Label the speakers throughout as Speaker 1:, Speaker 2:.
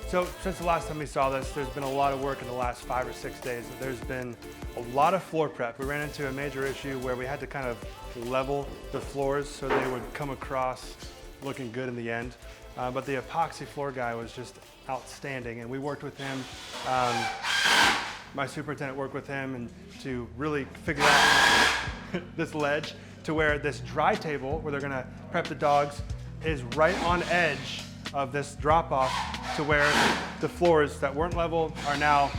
Speaker 1: So since the last time we saw this, there's been a lot of work in the last 5 or 6 days. There's been a lot of floor prep. We ran into a major issue where we had to kind of level the floors so they would come across looking good in the end. But the epoxy floor guy was just outstanding, and we worked with him. My superintendent worked with him and to really figure out this ledge to where this dry table where they're gonna prep the dogs is right on edge of this drop off to where the floors that weren't level are now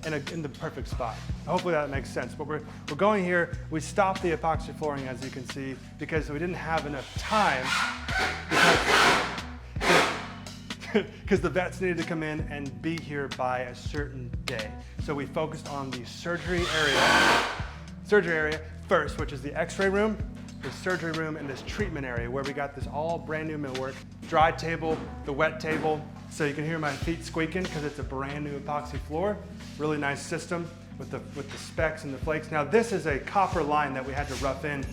Speaker 1: in the perfect spot. Hopefully that makes sense. But we're going here, we stopped the epoxy flooring as you can see because we didn't have enough time because the vets needed to come in and be here by a certain day. So we focused on the surgery area first, which is the x-ray room, the surgery room, and this treatment area where we got this all brand new millwork, dry table, the wet table. So you can hear my feet squeaking because it's a brand new epoxy floor. Really nice system with the specks and the flakes. Now this is a copper line that we had to rough in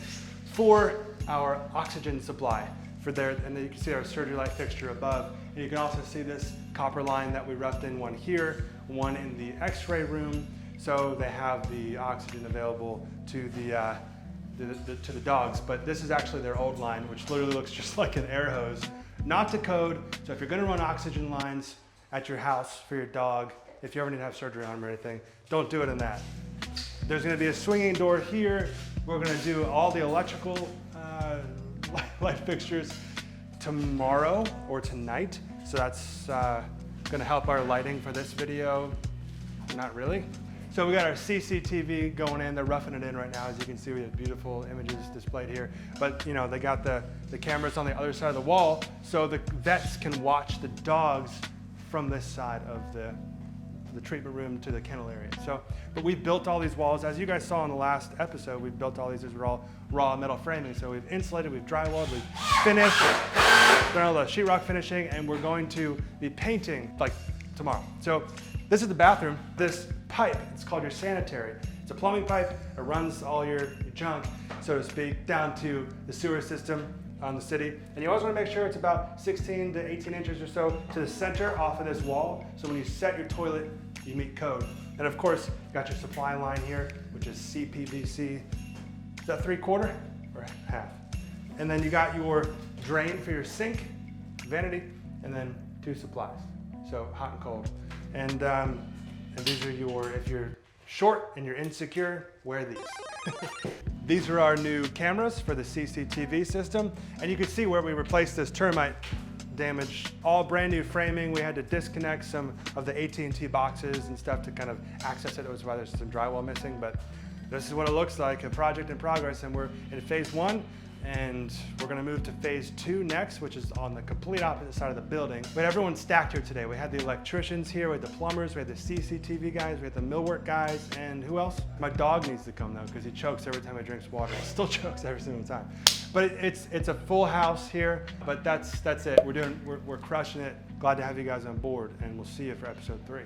Speaker 1: for our oxygen supply for there, and then you can see our surgery light fixture above. And you can also see this copper line that we roughed in, one here, one in the x-ray room. So they have the oxygen available to the dogs, but this is actually their old line, which literally looks just like an air hose. Not to code, so if you're gonna run oxygen lines at your house for your dog, if you ever need to have surgery on them or anything, don't do it in that. There's gonna be a swinging door here. We're gonna do all the electrical light fixtures tomorrow or tonight. So that's gonna help our lighting for this video. Not really. So we got our CCTV going in, they're roughing it in right now. As you can see, we have beautiful images displayed here. But you know, they got the cameras on the other side of the wall so the vets can watch the dogs from this side of the treatment room to the kennel area. So, but we've built all these walls. As you guys saw in the last episode, we've built all these. These are all raw metal framing. So we've insulated, we've drywalled, we've finished, done all the sheetrock finishing, and we're going to be painting like tomorrow. So this is the bathroom. This pipe, it's called your sanitary. It's a plumbing pipe. It runs all your junk, so to speak, down to the sewer system on the city. And you always want to make sure it's about 16 to 18 inches or so to the center off of this wall. So when you set your toilet, you meet code. And of course, you got your supply line here, which is CPVC. Is that 3/4 or half? And then you got your drain for your sink, vanity, and then 2 supplies. So hot and cold. And these are your, if you're short and you're insecure, wear these. These are our new cameras for the CCTV system. And you can see where we replaced this termite damage. All brand new framing. We had to disconnect some of the AT&T boxes and stuff to kind of access it. That was why there's some drywall missing, but this is what it looks like, a project in progress. And we're in phase 1. And we're gonna move to phase 2 next, which is on the complete opposite side of the building. But everyone's stacked here today. We had the electricians here, we had the plumbers, we had the CCTV guys, we had the millwork guys, and who else? My dog needs to come though, because he chokes every time he drinks water. He still chokes every single time. But it's a full house here, but that's it. We're crushing it. Glad to have you guys on board, and we'll see you for episode 3.